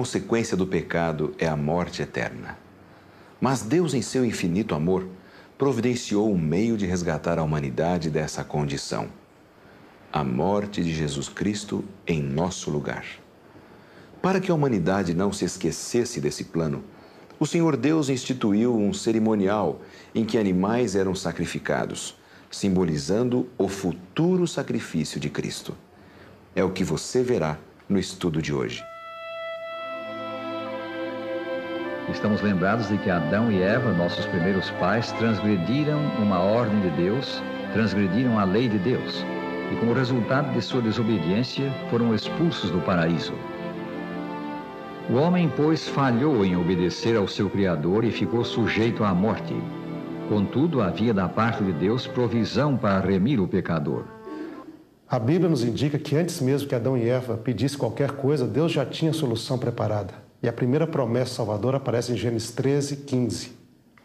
consequência do pecado é a morte eterna. Mas Deus, em seu infinito amor, providenciou um meio de resgatar a humanidade dessa condição: a morte de Jesus Cristo em nosso lugar. Para que a humanidade não se esquecesse desse plano, o Senhor Deus instituiu um cerimonial em que animais eram sacrificados, simbolizando o futuro sacrifício de Cristo. É o que você verá no estudo de hoje. Estamos lembrados de que Adão e Eva, nossos primeiros pais, transgrediram uma ordem de Deus, transgrediram a lei de Deus, e como resultado de sua desobediência, foram expulsos do paraíso. O homem, pois, falhou em obedecer ao seu Criador e ficou sujeito à morte. Contudo, havia da parte de Deus provisão para remir o pecador. A Bíblia nos indica que antes mesmo que Adão e Eva pedissem qualquer coisa, Deus já tinha a solução preparada. E a primeira promessa salvadora aparece em Gênesis 13:15,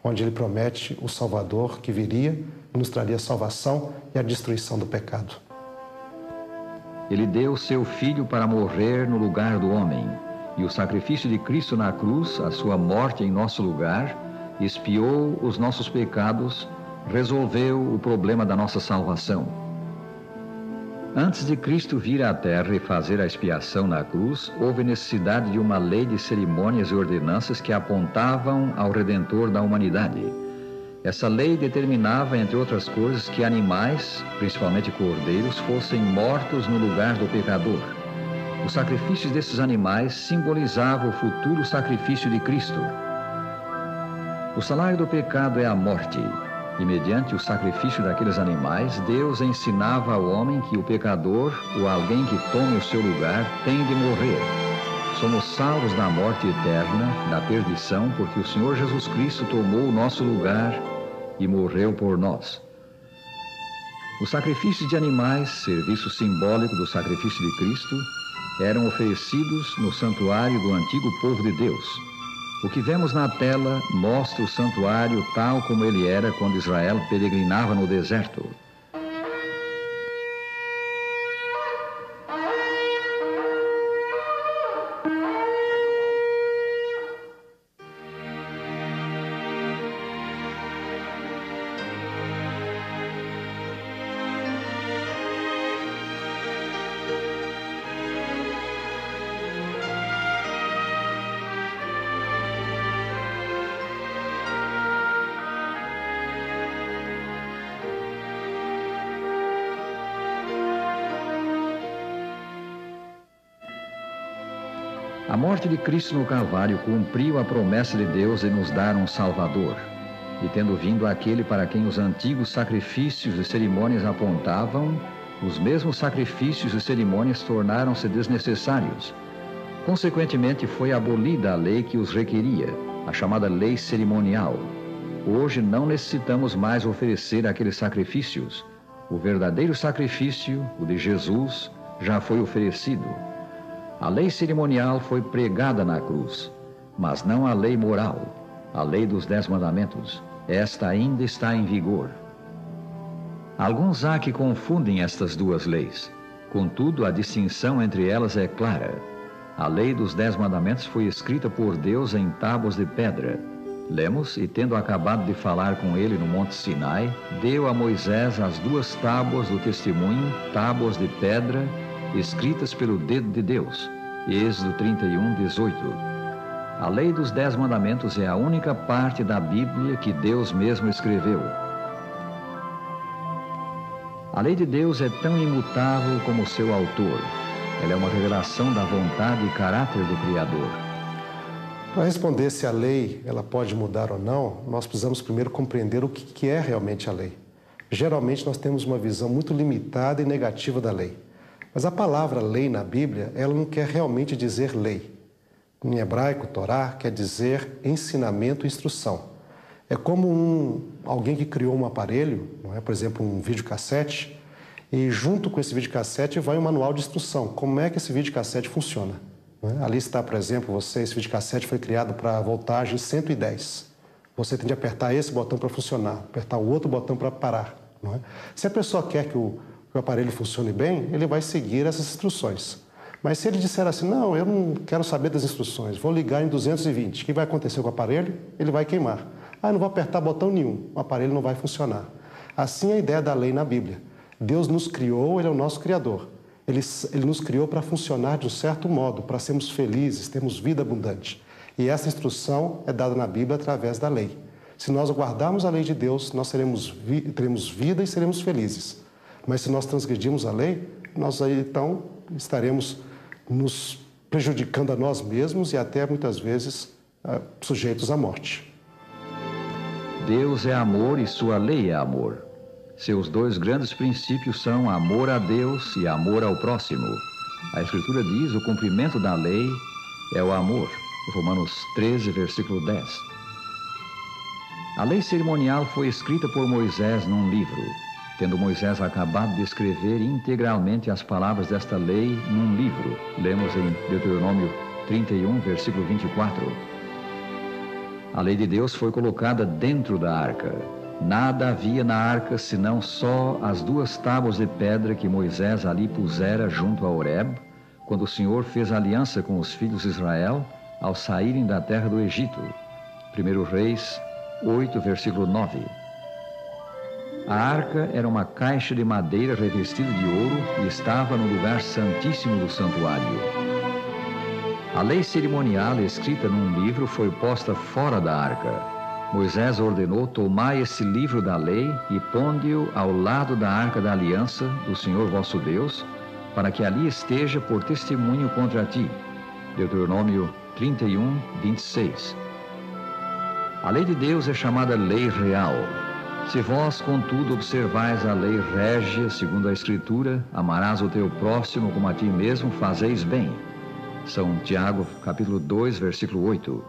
onde ele promete o Salvador que viria e nos traria a salvação e a destruição do pecado. Ele deu seu Filho para morrer no lugar do homem, e o sacrifício de Cristo na cruz, a sua morte em nosso lugar, expiou os nossos pecados, resolveu o problema da nossa salvação. Antes de Cristo vir à terra e fazer a expiação na cruz, houve necessidade de uma lei de cerimônias e ordenanças que apontavam ao Redentor da humanidade. Essa lei determinava, entre outras coisas, que animais, principalmente cordeiros, fossem mortos no lugar do pecador. Os sacrifícios desses animais simbolizavam o futuro sacrifício de Cristo. O salário do pecado é a morte. E mediante o sacrifício daqueles animais, Deus ensinava ao homem que o pecador, ou alguém que tome o seu lugar, tem de morrer. Somos salvos da morte eterna, da perdição, porque o Senhor Jesus Cristo tomou o nosso lugar e morreu por nós. Os sacrifícios de animais, serviço simbólico do sacrifício de Cristo, eram oferecidos no santuário do antigo povo de Deus. O que vemos na tela mostra o santuário tal como ele era quando Israel peregrinava no deserto. A morte de Cristo no Calvário cumpriu a promessa de Deus de nos dar um Salvador. E tendo vindo aquele para quem os antigos sacrifícios e cerimônias apontavam, os mesmos sacrifícios e cerimônias tornaram-se desnecessários. Consequentemente, foi abolida a lei que os requeria, a chamada lei cerimonial. Hoje não necessitamos mais oferecer aqueles sacrifícios. O verdadeiro sacrifício, o de Jesus, já foi oferecido. A lei cerimonial foi pregada na cruz, mas não a lei moral, a lei dos 10 mandamentos. Esta ainda está em vigor. Alguns há que confundem estas duas leis. Contudo, a distinção entre elas é clara. A lei dos 10 mandamentos foi escrita por Deus em tábuas de pedra. Lemos, e tendo acabado de falar com ele no Monte Sinai, deu a Moisés as 2 tábuas do testemunho, tábuas de pedra, escritas pelo dedo de Deus. Êxodo 31:18. A lei dos 10 mandamentos é a única parte da Bíblia que Deus mesmo escreveu. A lei de Deus é tão imutável como seu autor. Ela é uma revelação da vontade e caráter do Criador. Para responder se a lei ela pode mudar ou não, nós precisamos primeiro compreender o que é realmente a lei. Geralmente nós temos uma visão muito limitada e negativa da lei. Mas a palavra lei na Bíblia, ela não quer realmente dizer lei. Em hebraico, Torá, quer dizer ensinamento e instrução. É como alguém que criou um aparelho, não é? Por exemplo, um videocassete, e junto com esse videocassete vai um manual de instrução. Como é que esse videocassete funciona? Não é? Ali está, por exemplo, esse videocassete foi criado para voltagem 110. Você tem de apertar esse botão para funcionar, apertar o outro botão para parar. Não é? Se a pessoa quer que o aparelho funcione bem, ele vai seguir essas instruções. Mas se ele disser assim, não, eu não quero saber das instruções, vou ligar em 220, o que vai acontecer com o aparelho? Ele vai queimar. Ah, não vou apertar botão nenhum, o aparelho não vai funcionar. Assim é a ideia da lei na Bíblia. Deus nos criou, Ele é o nosso Criador. Ele nos criou para funcionar de um certo modo, para sermos felizes, termos vida abundante. E essa instrução é dada na Bíblia através da lei. Se nós guardarmos a lei de Deus, nós teremos vida e seremos felizes. Mas se nós transgredirmos a lei, nós aí então estaremos nos prejudicando a nós mesmos e até muitas vezes sujeitos à morte. Deus é amor e sua lei é amor. Seus dois grandes princípios são amor a Deus e amor ao próximo. A Escritura diz: o cumprimento da lei é o amor. Romanos 13, versículo 10. A lei cerimonial foi escrita por Moisés num livro, tendo Moisés acabado de escrever integralmente as palavras desta lei num livro. Lemos em Deuteronômio 31, versículo 24. A lei de Deus foi colocada dentro da arca. Nada havia na arca senão só as duas tábuas de pedra que Moisés ali pusera junto a Horeb, quando o Senhor fez aliança com os filhos de Israel ao saírem da terra do Egito. 1 Reis 8, versículo 9. A arca era uma caixa de madeira revestida de ouro e estava no lugar santíssimo do santuário. A lei cerimonial escrita num livro foi posta fora da arca. Moisés ordenou: tomai esse livro da lei e ponde-o ao lado da arca da aliança do Senhor vosso Deus, para que ali esteja por testemunho contra ti. Deuteronômio 31, 26. A lei de Deus é chamada lei real. Se vós, contudo, observais a lei régia, segundo a Escritura, amarás o teu próximo como a ti mesmo, fazeis bem. São Tiago, capítulo 2, versículo 8.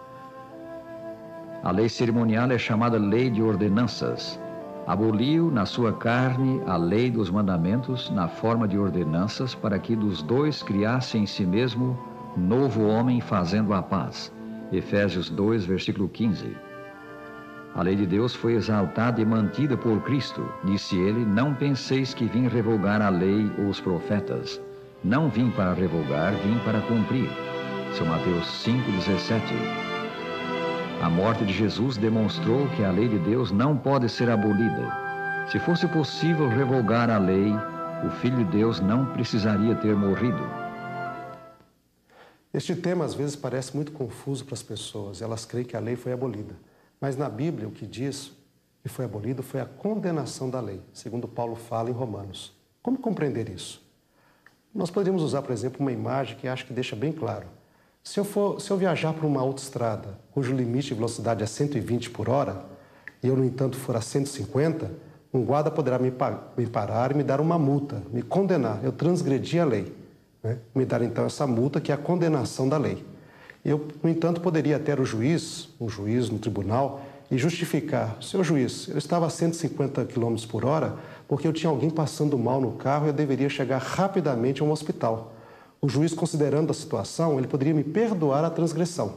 A lei cerimonial é chamada lei de ordenanças. Aboliu na sua carne a lei dos mandamentos na forma de ordenanças, para que dos dois criasse em si mesmo novo homem, fazendo a paz. Efésios 2, versículo 15. A lei de Deus foi exaltada e mantida por Cristo. Disse ele: não penseis que vim revogar a lei ou os profetas. Não vim para revogar, vim para cumprir. São Mateus 5, 17. A morte de Jesus demonstrou que a lei de Deus não pode ser abolida. Se fosse possível revogar a lei, o Filho de Deus não precisaria ter morrido. Este tema às vezes parece muito confuso para as pessoas. Elas creem que a lei foi abolida. Mas na Bíblia o que diz que foi abolido foi a condenação da lei, segundo Paulo fala em Romanos. Como compreender isso? Nós poderíamos usar, por exemplo, uma imagem que acho que deixa bem claro. Se eu viajar por uma autoestrada cujo limite de velocidade é 120 por hora, e eu, no entanto, for a 150, um guarda poderá me parar e me dar uma multa, me condenar. Eu transgredi a lei, né? Me dar, então, essa multa, que é a condenação da lei. Eu, no entanto, poderia ter um juiz no tribunal, e justificar: seu juiz, eu estava a 150 km por hora porque eu tinha alguém passando mal no carro e eu deveria chegar rapidamente a um hospital. O juiz, considerando a situação, ele poderia me perdoar a transgressão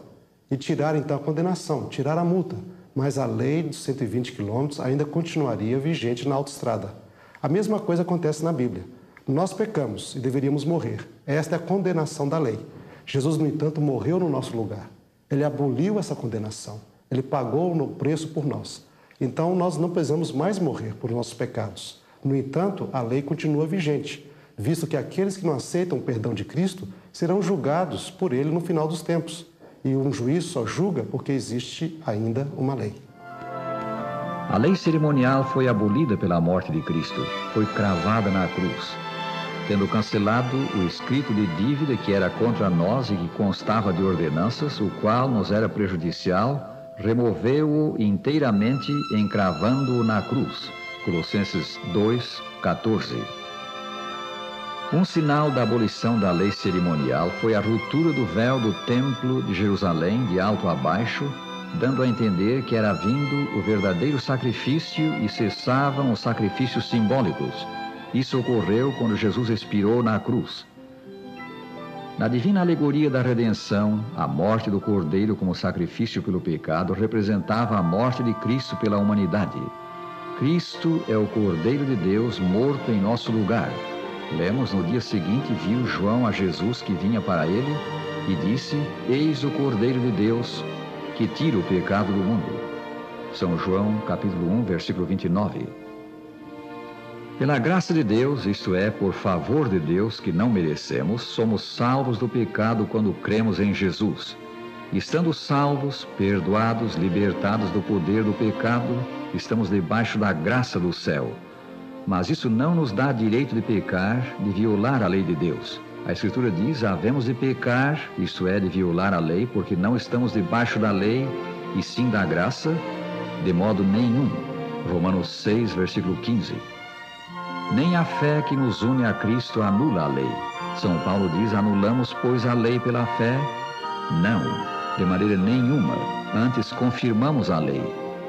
e tirar, então, a condenação, tirar a multa. Mas a lei dos 120 km ainda continuaria vigente na autoestrada. A mesma coisa acontece na Bíblia. Nós pecamos e deveríamos morrer. Esta é a condenação da lei. Jesus, no entanto, morreu no nosso lugar. Ele aboliu essa condenação. Ele pagou no preço por nós. Então, nós não precisamos mais morrer por nossos pecados. No entanto, a lei continua vigente, visto que aqueles que não aceitam o perdão de Cristo serão julgados por ele no final dos tempos. E um juiz só julga porque existe ainda uma lei. A lei cerimonial foi abolida pela morte de Cristo, foi cravada na cruz. Tendo cancelado o escrito de dívida que era contra nós e que constava de ordenanças, o qual nos era prejudicial, removeu-o inteiramente, encravando-o na cruz. Colossenses 2, 14. Um sinal da abolição da lei cerimonial foi a ruptura do véu do templo de Jerusalém de alto a baixo, dando a entender que era vindo o verdadeiro sacrifício e cessavam os sacrifícios simbólicos. Isso ocorreu quando Jesus expirou na cruz. Na divina alegoria da redenção, a morte do Cordeiro como sacrifício pelo pecado representava a morte de Cristo pela humanidade. Cristo é o Cordeiro de Deus morto em nosso lugar. Lemos: no dia seguinte viu João a Jesus que vinha para ele e disse: Eis o Cordeiro de Deus que tira o pecado do mundo. São João, capítulo 1, versículo 29. Pela graça de Deus, isto é, por favor de Deus que não merecemos, somos salvos do pecado quando cremos em Jesus. Estando salvos, perdoados, libertados do poder do pecado, estamos debaixo da graça do céu. Mas isso não nos dá direito de pecar, de violar a lei de Deus. A Escritura diz: havemos de pecar, isto é, de violar a lei, porque não estamos debaixo da lei, e sim da graça, de modo nenhum. Romanos 6, versículo 15. Nem a fé que nos une a Cristo anula a lei. São Paulo diz: anulamos, pois, a lei pela fé? Não, de maneira nenhuma. Antes confirmamos a lei.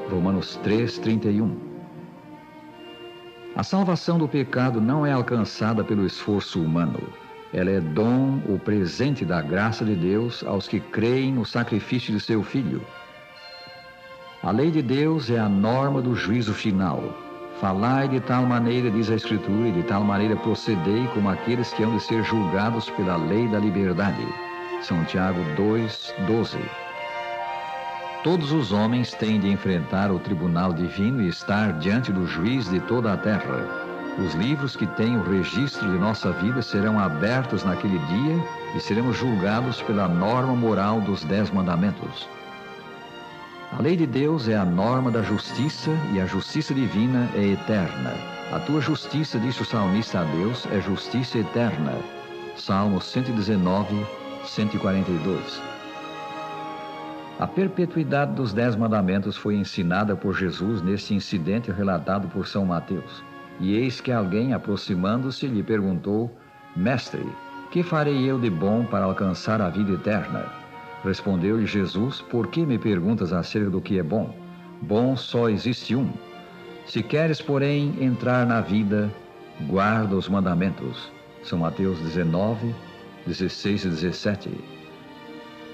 Romanos 3, 31. A salvação do pecado não é alcançada pelo esforço humano. Ela é dom, o presente da graça de Deus aos que creem no sacrifício de seu Filho. A lei de Deus é a norma do juízo final. Falai de tal maneira, diz a Escritura, e de tal maneira procedei como aqueles que hão de ser julgados pela lei da liberdade. São Tiago 2, 12. Todos os homens têm de enfrentar o tribunal divino e estar diante do juiz de toda a terra. Os livros que têm o registro de nossa vida serão abertos naquele dia e seremos julgados pela norma moral dos 10 mandamentos. A lei de Deus é a norma da justiça e a justiça divina é eterna. A tua justiça, disse o salmista a Deus, é justiça eterna. Salmo 119, 142. A perpetuidade dos 10 mandamentos foi ensinada por Jesus neste incidente relatado por São Mateus. E eis que alguém, aproximando-se, lhe perguntou: Mestre, que farei eu de bom para alcançar a vida eterna? Respondeu-lhe Jesus: Por que me perguntas acerca do que é bom? Bom só existe um. Se queres, porém, entrar na vida, guarda os mandamentos. São Mateus 19, 16 e 17.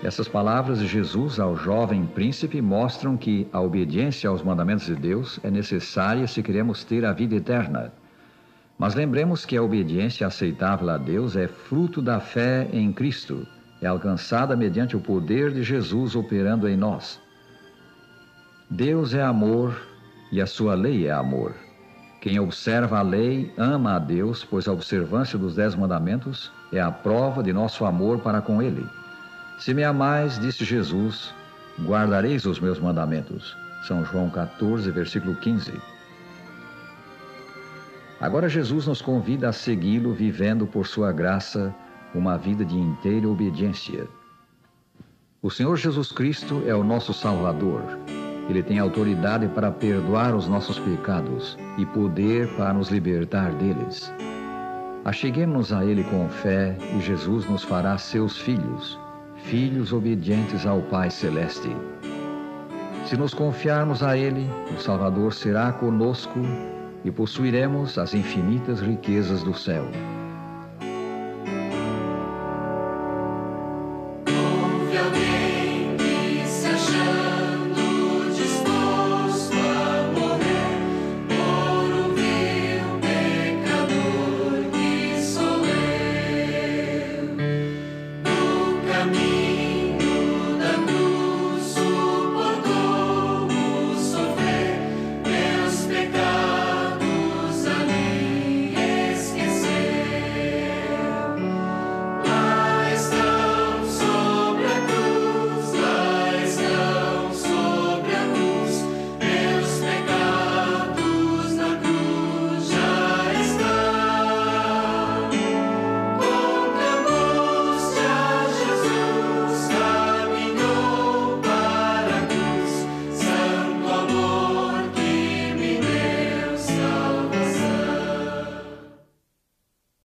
Essas palavras de Jesus ao jovem príncipe mostram que a obediência aos mandamentos de Deus é necessária se queremos ter a vida eterna. Mas lembremos que a obediência aceitável a Deus é fruto da fé em Cristo. É alcançada mediante o poder de Jesus operando em nós. Deus é amor e a sua lei é amor. Quem observa a lei ama a Deus, pois a observância dos 10 mandamentos é a prova de nosso amor para com Ele. Se me amais, disse Jesus, guardareis os meus mandamentos. São João 14, versículo 15. Agora Jesus nos convida a segui-lo, vivendo por sua graça uma vida de inteira obediência. O Senhor Jesus Cristo é o nosso Salvador. Ele tem autoridade para perdoar os nossos pecados e poder para nos libertar deles. Acheguemo-nos a Ele com fé e Jesus nos fará seus filhos, filhos obedientes ao Pai Celeste. Se nos confiarmos a Ele, o Salvador será conosco e possuiremos as infinitas riquezas do céu.